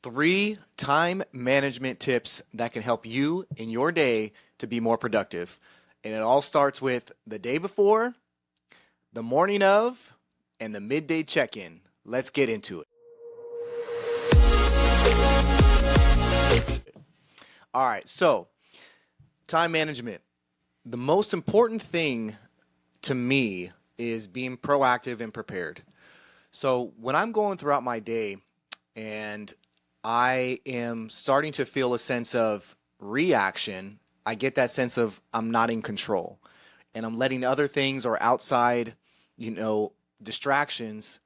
3 time management tips that can help you in your day to be more productive. And it all starts with the day before, the morning of, and the midday check in. Let's get into it. All right, so time management. The most important thing to me is being proactive and prepared. So when I'm going throughout my day and I am starting to feel a sense of reaction, I get that sense of I'm not in control and I'm letting other things or outside, distractions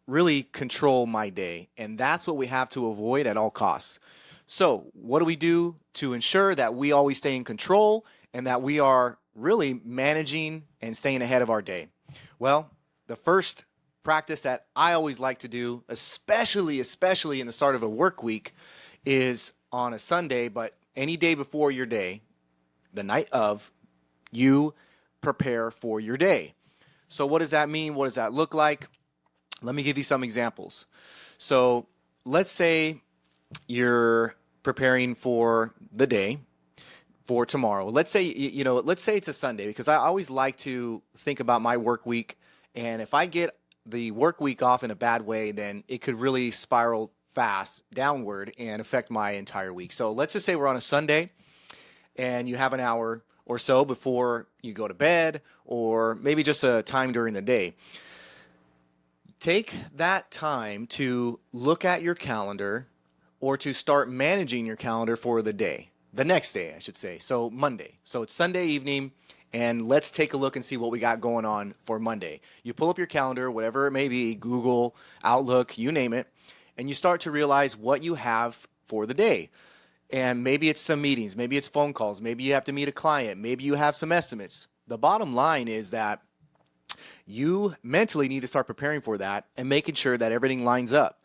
really control my day. And that's what we have to avoid at all costs. So, what do we do to ensure that we always stay in control and that we are really managing and staying ahead of our day? Well, the first practice that I always like to do, especially in the start of a work week, is on a Sunday, but any day before your day, the night of, you prepare for your day. So what does that mean? What does that look like? Let me give you some examples. So let's say you're preparing for the day for tomorrow. Let's say let's say it's a Sunday, because I always like to think about my work week, and if I get the work week off in a bad way, then it could really spiral fast downward and affect my entire week. So let's just say we're on a Sunday and you have an hour or so before you go to bed, or maybe just a time during the day. Take that time to look at your calendar or to start managing your calendar for the day, the next day, I should say. So Monday. So it's Sunday evening, and let's take a look and see what we got going on for Monday. You pull up your calendar, whatever it may be, Google, Outlook, you name it, and you start to realize what you have for the day. And maybe it's some meetings, maybe it's phone calls, maybe you have to meet a client, maybe you have some estimates. The bottom line is that you mentally need to start preparing for that and making sure that everything lines up.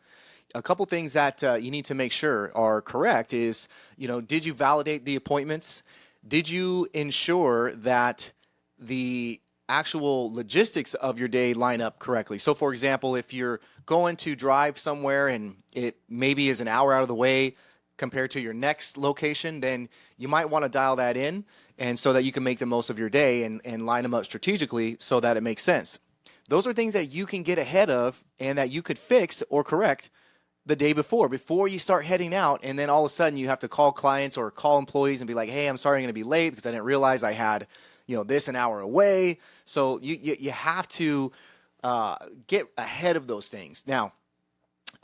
A couple things that you need to make sure are correct is, did you validate the appointments? Did you ensure that the actual logistics of your day line up correctly? So for example, if you're going to drive somewhere and it maybe is an hour out of the way compared to your next location, then you might want to dial that in, and so that you can make the most of your day and line them up strategically so that it makes sense. Those are things that you can get ahead of and that you could fix or correct the day before you start heading out, and then all of a sudden you have to call clients or call employees and be like, hey, I'm sorry I'm going to be late because I didn't realize I had this an hour away. So you have to get ahead of those things. Now,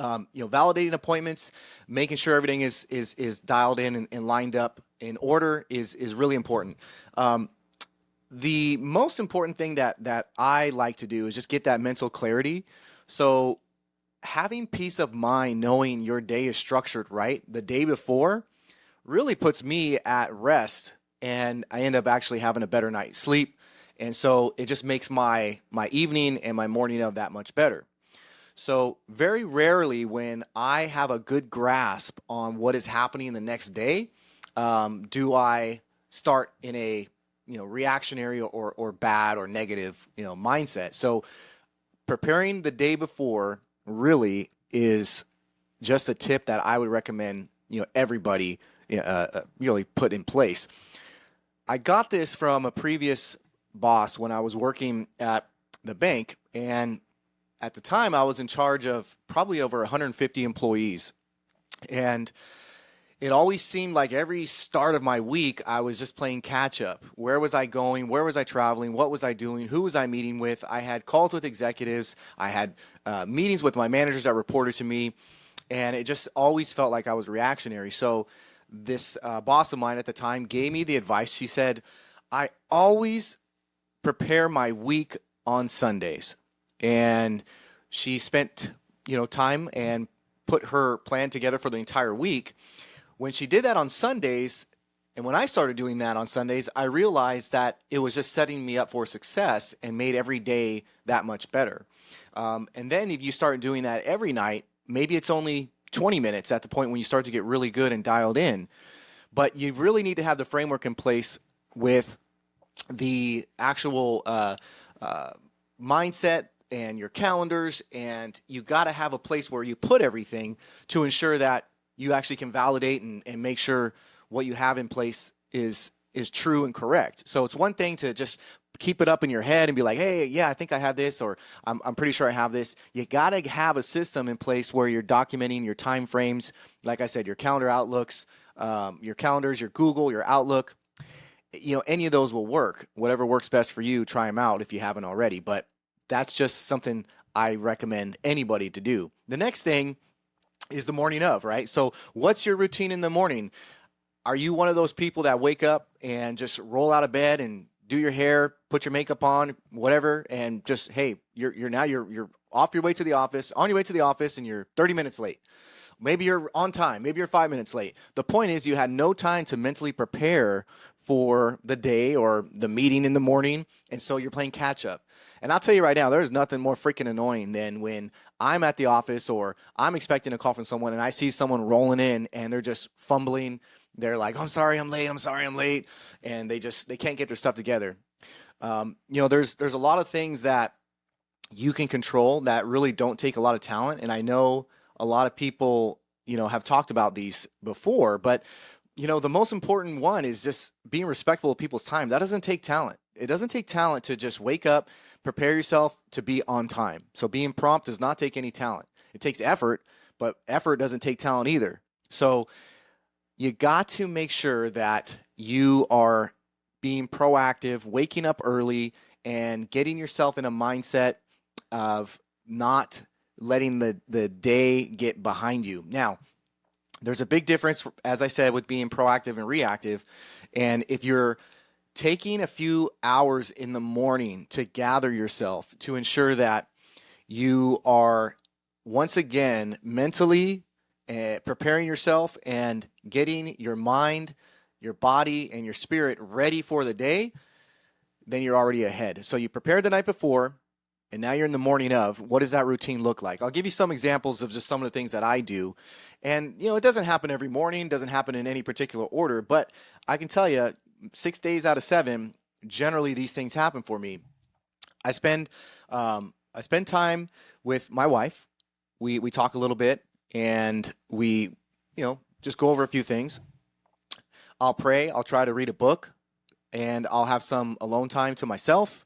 validating appointments, making sure everything is dialed in and lined up in order is really important. The most important thing that I like to do is just get that mental clarity. So having peace of mind, knowing your day is structured right the day before, really puts me at rest, and I end up actually having a better night's sleep. And so it just makes my evening and my morning of that much better. So very rarely when I have a good grasp on what is happening the next day, do I start in a reactionary or bad or negative mindset. So preparing the day before really is just a tip that I would recommend everybody really put in place. I got this from a previous boss when I was working at the bank, and at the time I was in charge of probably over 150 employees, and it always seemed like every start of my week I was just playing catch up. Where was I going? Where was I traveling? What was I doing? Who was I meeting with? I had calls with executives. I had meetings with my managers that reported to me, and it just always felt like I was reactionary. So this boss of mine at the time gave me the advice. She said, I always prepare my week on Sundays. And she spent time and put her plan together for the entire week. When she did that on Sundays, and when I started doing that on Sundays, I realized that it was just setting me up for success and made every day that much better. And then if you start doing that every night, maybe it's only 20 minutes at the point when you start to get really good and dialed in. But you really need to have the framework in place with the actual mindset and your calendars, and you got to have a place where you put everything to ensure that you actually can validate and make sure what you have in place is true and correct. So it's one thing to just keep it up in your head and be like, hey, yeah, I think I have this, or I'm pretty sure I have this. You got to have a system in place where you're documenting your time frames. Like I said, your calendar outlooks, your calendars, your Google, your Outlook, any of those will work. Whatever works best for you, try them out if you haven't already. But that's just something I recommend anybody to do. The next thing is the morning of, right? So what's your routine in the morning? Are you one of those people that wake up and just roll out of bed and do your hair, put your makeup on, whatever, and just, hey, you're off your way to the office, on your way to the office, and you're 30 minutes late? Maybe you're on time, maybe you're 5 minutes late. The point is, you had no time to mentally prepare for the day or the meeting in the morning, and so you're playing catch up. And I'll tell you right now, there's nothing more freaking annoying than when I'm at the office or I'm expecting a call from someone and I see someone rolling in and they're just fumbling. They're like, I'm sorry, I'm late. I'm sorry, I'm late. And they can't get their stuff together. There's a lot of things that you can control that really don't take a lot of talent. And I know a lot of people, have talked about these before, but the most important one is just being respectful of people's time. That doesn't take talent. It doesn't take talent to just wake up, prepare yourself to be on time. So being prompt does not take any talent. It takes effort, but effort doesn't take talent either. So you got to make sure that you are being proactive, waking up early, and getting yourself in a mindset of not letting the day get behind you. Now, there's a big difference, as I said, with being proactive and reactive. And if you're taking a few hours in the morning to gather yourself to ensure that you are once again mentally preparing yourself and getting your mind, your body, and your spirit ready for the day, then you're already ahead. So you prepared the night before, and now you're in the morning of. What does that routine look like? I'll give you some examples of just some of the things that I do. And, it doesn't happen every morning, doesn't happen in any particular order, but I can tell you 6 days out of 7, generally these things happen for me. I spend time with my wife. We talk a little bit and we, just go over a few things. I'll pray. I'll try to read a book and I'll have some alone time to myself.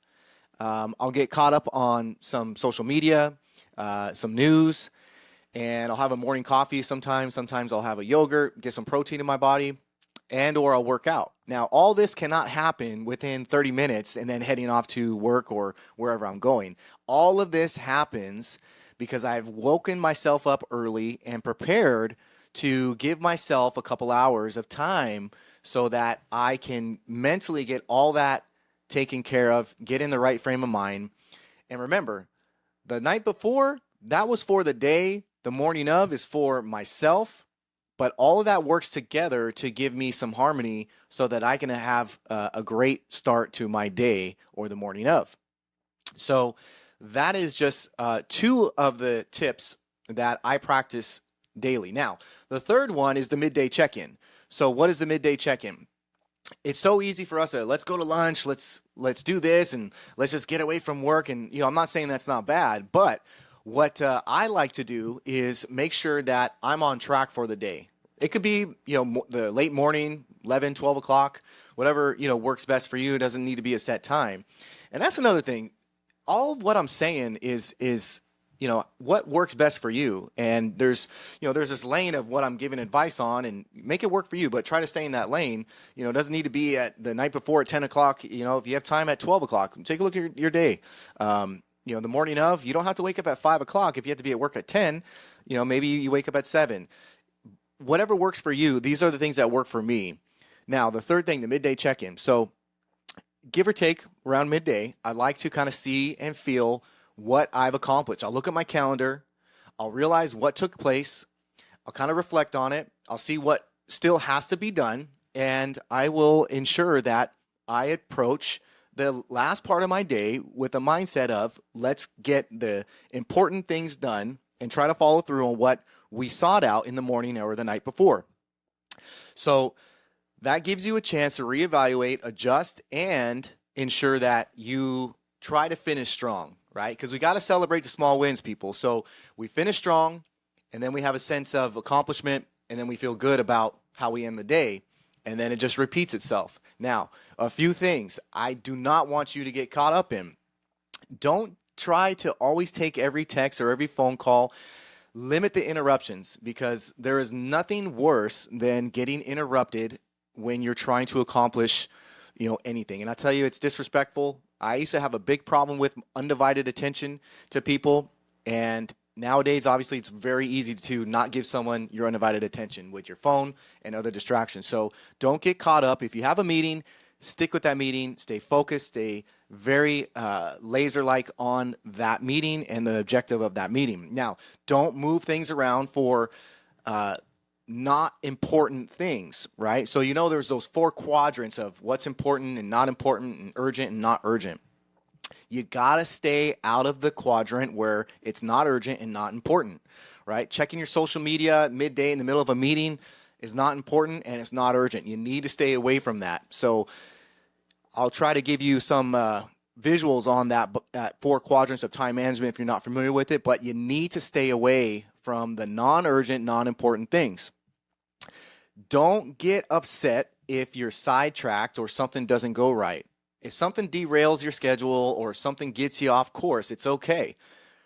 I'll get caught up on some social media, some news, and I'll have a morning coffee sometimes. Sometimes I'll have a yogurt, get some protein in my body, or I'll work out. Now, all this cannot happen within 30 minutes and then heading off to work or wherever I'm going. All of this happens because I've woken myself up early and prepared to give myself a couple hours of time so that I can mentally get all that taken care of, get in the right frame of mind. And remember, the night before, that was for the day. The morning of is for myself. But all of that works together to give me some harmony so that I can have a great start to my day or the morning of. So that is just 2 of the tips that I practice daily. Now, the third one is the midday check-in. So what is the midday check-in? It's so easy for us to let's go to lunch, let's do this, and let's just get away from work. And I'm not saying that's not bad, but what I like to do is make sure that I'm on track for the day. It could be the late morning, 11, 12 o'clock, whatever works best for you. It doesn't need to be a set time. And that's another thing. All of what I'm saying is what works best for you. And there's this lane of what I'm giving advice on, and make it work for you, but try to stay in that lane. It doesn't need to be at the night before at 10 o'clock. If you have time at 12 o'clock, take a look at your day. The morning of, you don't have to wake up at 5 o'clock. If you have to be at work at 10, maybe you wake up at 7. Whatever works for you, these are the things that work for me. Now, the third thing, the midday check-in. So give or take around midday, I like to kind of see and feel what I've accomplished. I'll look at my calendar. I'll realize what took place. I'll kind of reflect on it. I'll see what still has to be done. And I will ensure that I approach the last part of my day with a mindset of let's get the important things done and try to follow through on what we sought out in the morning or the night before. So that gives you a chance to reevaluate, adjust, and ensure that you try to finish strong, right? Because we got to celebrate the small wins, people. So we finish strong, and then we have a sense of accomplishment, and then we feel good about how we end the day, and then it just repeats itself. Now, a few things I do not want you to get caught up in. Don't try to always take every text or every phone call. Limit the interruptions, because there is nothing worse than getting interrupted when you're trying to accomplish, anything. And I tell you, it's disrespectful. I used to have a big problem with undivided attention to people, and nowadays, obviously, it's very easy to not give someone your undivided attention with your phone and other distractions. So don't get caught up. If you have a meeting, stick with that meeting, stay focused, stay very laser-like on that meeting and the objective of that meeting. Now, don't move things around for not important things, right? So there's those 4 quadrants of what's important and not important and urgent and not urgent. You got to stay out of the quadrant where it's not urgent and not important, right? Checking your social media midday in the middle of a meeting is not important and it's not urgent. You need to stay away from that. So I'll try to give you some visuals on that 4 quadrants of time management if you're not familiar with it, but you need to stay away from the non-urgent, non-important things. Don't get upset if you're sidetracked or something doesn't go right. If something derails your schedule or something gets you off course, it's okay,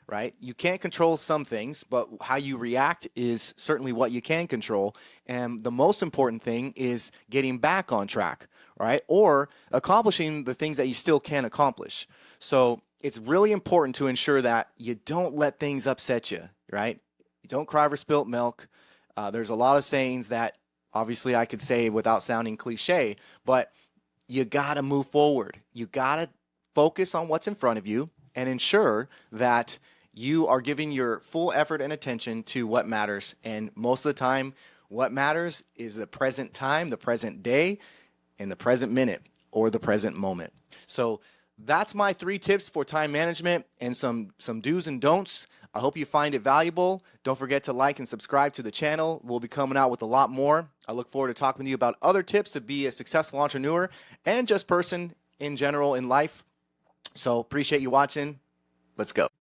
right? You can't control some things, but how you react is certainly what you can control. And the most important thing is getting back on track, right? Or accomplishing the things that you still can accomplish. So it's really important to ensure that you don't let things upset you, right? You don't cry over spilt milk. There's a lot of sayings that obviously I could say without sounding cliche, but you got to move forward. You got to focus on what's in front of you and ensure that you are giving your full effort and attention to what matters. And most of the time, what matters is the present time, the present day, and the present minute or the present moment. So that's my 3 tips for time management and some do's and don'ts. I hope you find it valuable. Don't forget to like and subscribe to the channel. We'll be coming out with a lot more. I look forward to talking with you about other tips to be a successful entrepreneur and just person in general in life. So appreciate you watching. Let's go.